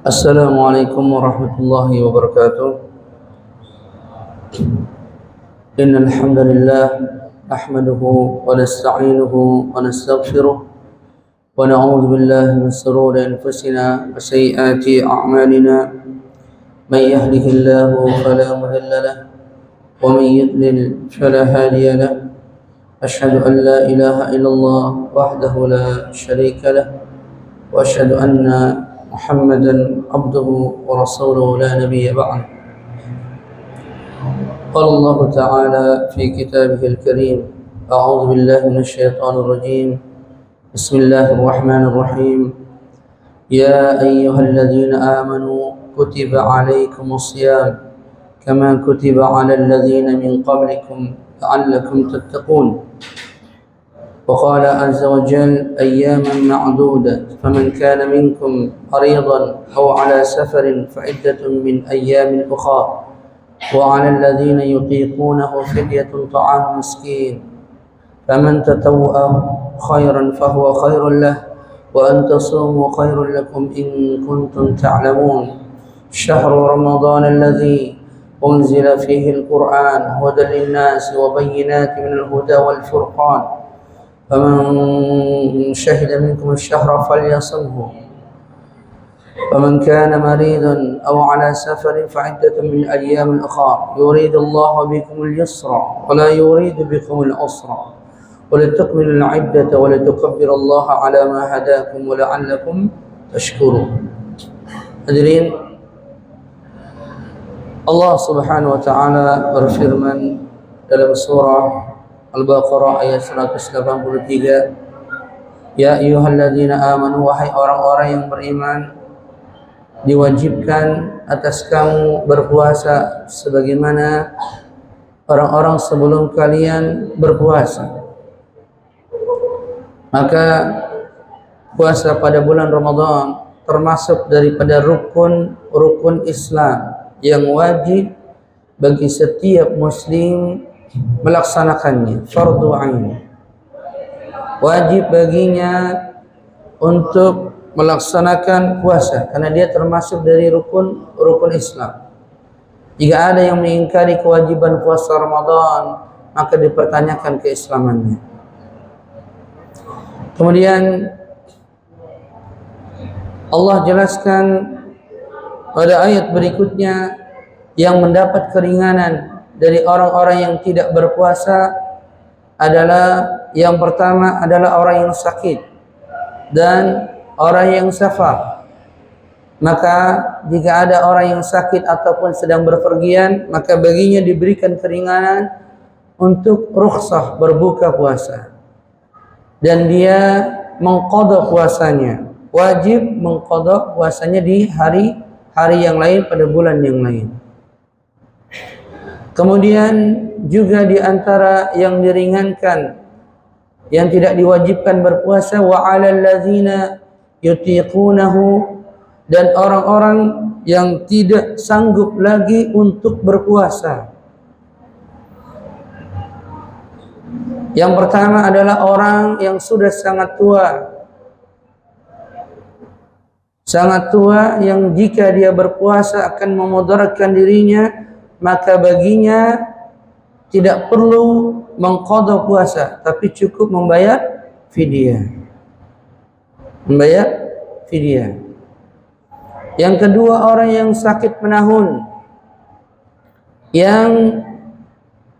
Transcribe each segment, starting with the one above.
السلام عليكم ورحمة الله وبركاته. إن الحمد لله نحمده ونستعينه ونستغفره ونعوذ بالله من شرور أنفسنا وسيئات أعمالنا. من يهده الله فلا مضل له ومن يضلل فلا هادي له. أشهد أن لا إله إلا الله وحده لا شريك له وأشهد أن محمدا عبده ورسوله لا نبي بعده. قال الله تعالى في كتابه الكريم: أعوذ بالله من الشيطان الرجيم. بسم الله الرحمن الرحيم. يا أيها الذين آمنوا كتب عليكم الصيام كما كتب على الذين من قبلكم لعلكم تتقون. وقال عز وجل: أياما معدودة فمن كان منكم مريضا أو على سفر فعدة من أيام أخرى وعلى الذين يطيقونه فدية طعام مسكين فمن تطوع خيرا فهو خير له وأن تصوموا خير لكم إن كنتم تعلمون. شهر رمضان الذي أنزل فيه القرآن هدى للناس وبينات من الهدى والفرقان فمن شهد منكم الشهر فليصمه ومن كان مريضا أو على سفر فعدة من أيام أخرى يريد الله بكم اليسر ولا يريد بكم العسر ولتكملوا العدة ولتكبروا الله على ما هداكم ولعلكم تشكرون. Hadirin, Allah Subhanahu wa taala berfirman dalam surah Al-Baqarah ayat 183, Ya ayyuhalladzina amanu, wahai orang-orang yang beriman, diwajibkan atas kamu berpuasa sebagaimana orang-orang sebelum kalian berpuasa. Maka puasa pada bulan Ramadan termasuk daripada rukun Islam yang wajib bagi setiap muslim melaksanakannya, fardu ain. Wajib baginya untuk melaksanakan puasa karena dia termasuk dari rukun Islam. Jika ada yang mengingkari kewajiban puasa Ramadan, maka dipertanyakan keislamannya. Kemudian Allah jelaskan pada ayat berikutnya yang mendapat keringanan dari orang-orang yang tidak berpuasa adalah yang pertama adalah orang yang sakit dan orang yang safar. Maka jika ada orang yang sakit ataupun sedang berpergian, maka baginya diberikan keringanan untuk rukhsah berbuka puasa. Dan dia mengqadha puasanya, wajib mengqadha puasanya di hari yang lain pada bulan yang lain. Kemudian juga di antara yang diringankan, yang tidak diwajibkan berpuasa, wa 'alal ladzina yutiqunahu, dan orang-orang yang tidak sanggup lagi untuk berpuasa. Yang pertama adalah orang yang sudah sangat tua yang jika dia berpuasa akan memudaratkan dirinya, maka baginya tidak perlu mengqadha puasa, tapi cukup membayar fidyah. Yang kedua, orang yang sakit menahun, yang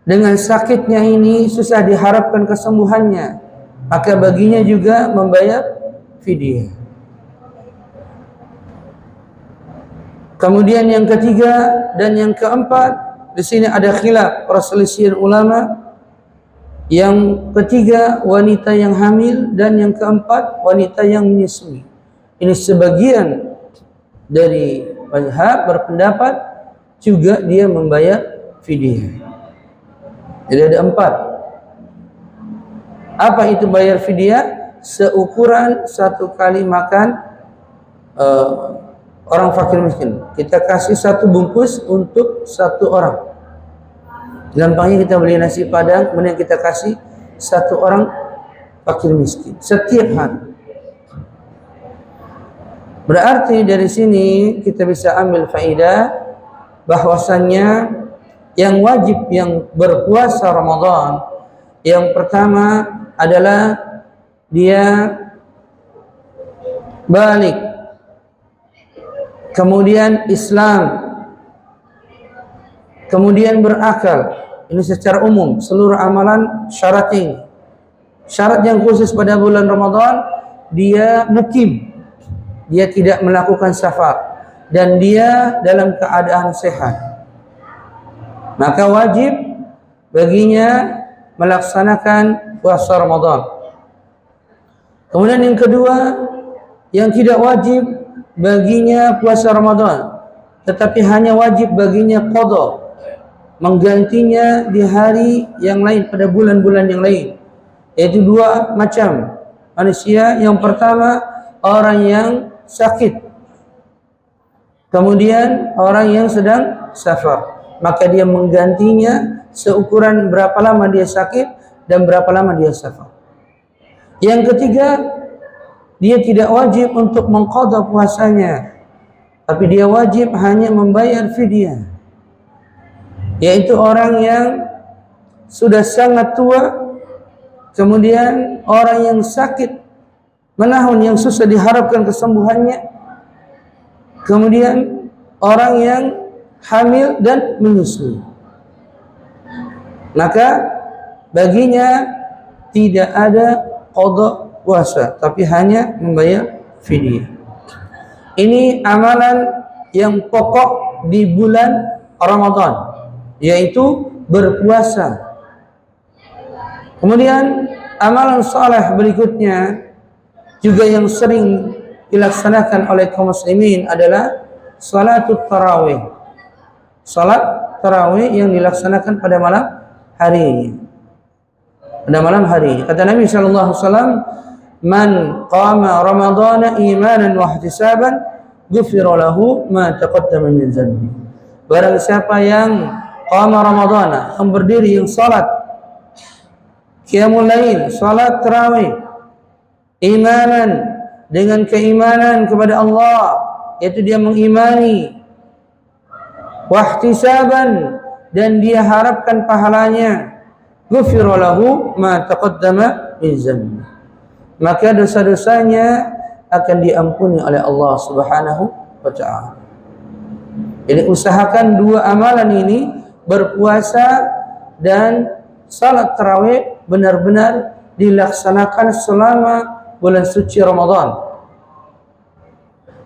dengan sakitnya ini susah diharapkan kesembuhannya, maka baginya juga membayar fidyah. Kemudian yang ketiga dan yang keempat, di sini ada khilaf perselisihan ulama. Yang ketiga wanita yang hamil, dan yang keempat wanita yang menyusui. Ini sebagian dari mazhab berpendapat juga dia membayar fidyah. Jadi ada 4. Apa itu bayar fidyah? Seukuran 1 kali makan orang fakir miskin. Kita kasih 1 bungkus untuk 1 orang. Gampangnya kita beli nasi padang, kemudian kita kasih 1 orang fakir miskin setiap hari. Berarti dari sini kita bisa ambil faedah bahwasannya yang wajib yang berpuasa Ramadan yang pertama adalah dia balik, kemudian Islam, kemudian berakal. Ini secara umum seluruh amalan syarat ini. Syarat yang khusus pada bulan Ramadan, dia mukim, dia tidak melakukan safar, dan dia dalam keadaan sehat. Maka wajib baginya melaksanakan puasa Ramadan. Kemudian yang kedua, yang tidak wajib baginya puasa Ramadan, tetapi hanya wajib baginya qada, menggantinya di hari yang lain pada bulan-bulan yang lain. Yaitu dua macam manusia. Yang pertama, orang yang sakit, kemudian orang yang sedang safar. Maka dia menggantinya seukuran berapa lama dia sakit dan berapa lama dia safar. Yang ketiga, dia tidak wajib untuk mengqadha puasanya, tapi dia wajib hanya membayar fidyah, yaitu orang yang sudah sangat tua, kemudian orang yang sakit menahun yang susah diharapkan kesembuhannya, kemudian orang yang hamil dan menyusui. Maka baginya tidak ada qada puasa, tapi hanya membayar fidyah. Ini amalan yang pokok di bulan Ramadan, yaitu berpuasa. Kemudian amalan saleh berikutnya juga yang sering dilaksanakan oleh kaum muslimin adalah salatul tarawih. Salat tarawih yang dilaksanakan pada malam hari. Pada malam hari. Kata Nabi sallallahu alaihi wasallam, "Man qama Ramadhana imanan wa ihtisaban, ghufira lahu ma taqaddama min dhanbi." Barang siapa yang qama Ramadhana, yang berdiri, yang salat qiyamul lail, salat tarawih, imanan, dengan keimanan kepada Allah, yaitu dia mengimani, wahtisaban, dan dia harapkan pahalanya, ghufira lahu ma taqaddama min dhanbi, maka dosa-dosanya akan diampuni oleh Allah Subhanahu wa ta'ala. Jadi usahakan dua amalan ini, berpuasa dan salat tarawih, benar-benar dilaksanakan selama bulan suci Ramadan.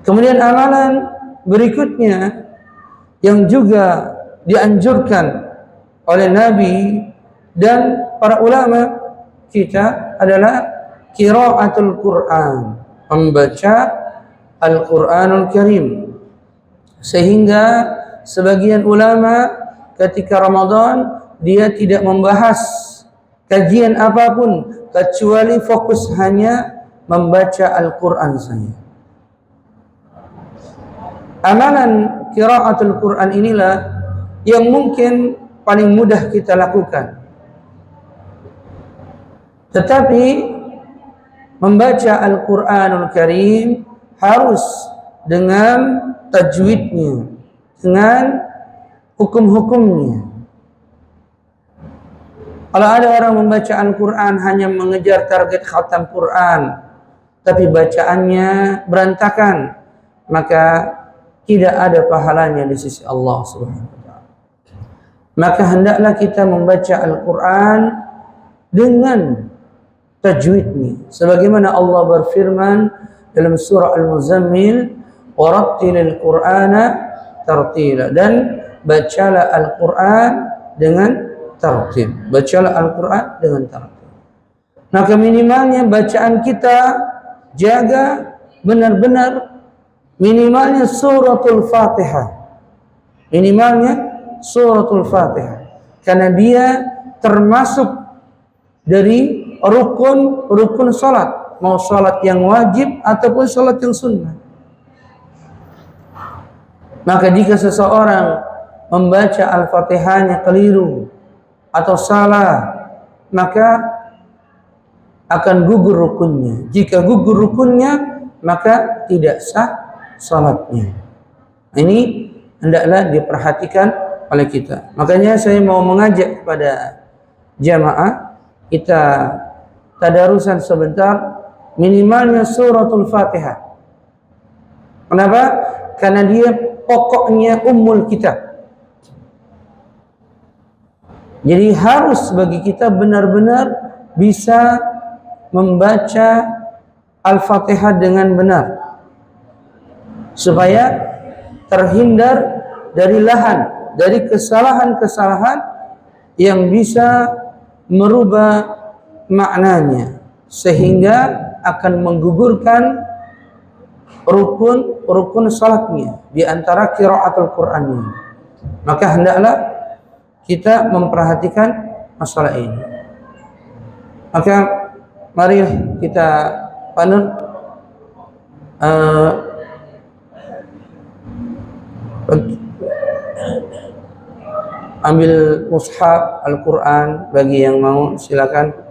Kemudian amalan berikutnya yang juga dianjurkan oleh Nabi dan para ulama kita adalah qiraatul Quran, membaca Al-Quranul Karim. Sehingga sebagian ulama ketika Ramadan dia tidak membahas kajian apapun kecuali fokus hanya membaca Al-Quran saja. Amalan qiraatul Quran inilah yang mungkin paling mudah kita lakukan. Tetapi membaca Al-Quranul Karim harus dengan tajwidnya, dengan hukum-hukumnya. Kalau ada orang membaca Al-Quran hanya mengejar target khatam Quran, tapi bacaannya berantakan, maka tidak ada pahalanya di sisi Allah Subhanahu wa ta'ala. Maka hendaklah kita membaca Al-Quran dengan tajwidnya, sebagaimana Allah berfirman dalam surah Al-Muzammil, warattilil Qur'ana tartila, dan bacalah Al-Quran dengan tartil. Bacalah Al-Quran dengan tartil. Maka minimalnya bacaan kita jaga benar-benar, minimalnya suratul Fatihah. Minimalnya suratul Fatihah, karena dia termasuk dari rukun salat, mau salat yang wajib ataupun salat yang sunnah. Maka jika seseorang membaca Al-Fatihahnya keliru atau salah, maka akan gugur rukunnya. Jika gugur rukunnya, maka tidak sah salatnya. Ini hendaklah diperhatikan oleh kita. Makanya saya mau mengajak kepada jamaah kita tadarusan sebentar minimalnya suratul Fatihah. Kenapa? Karena dia pokoknya ummul kitab. Jadi harus bagi kita benar-benar bisa membaca Al-Fatihah dengan benar, supaya terhindar dari dari kesalahan-kesalahan yang bisa merubah maknanya, sehingga akan menggugurkan rukun salatnya di antara qiraatul Qur'annya. Maka hendaklah kita memperhatikan masalah ini. Maka mari kita panut ambil mushaf Al-Quran, bagi yang mau silakan.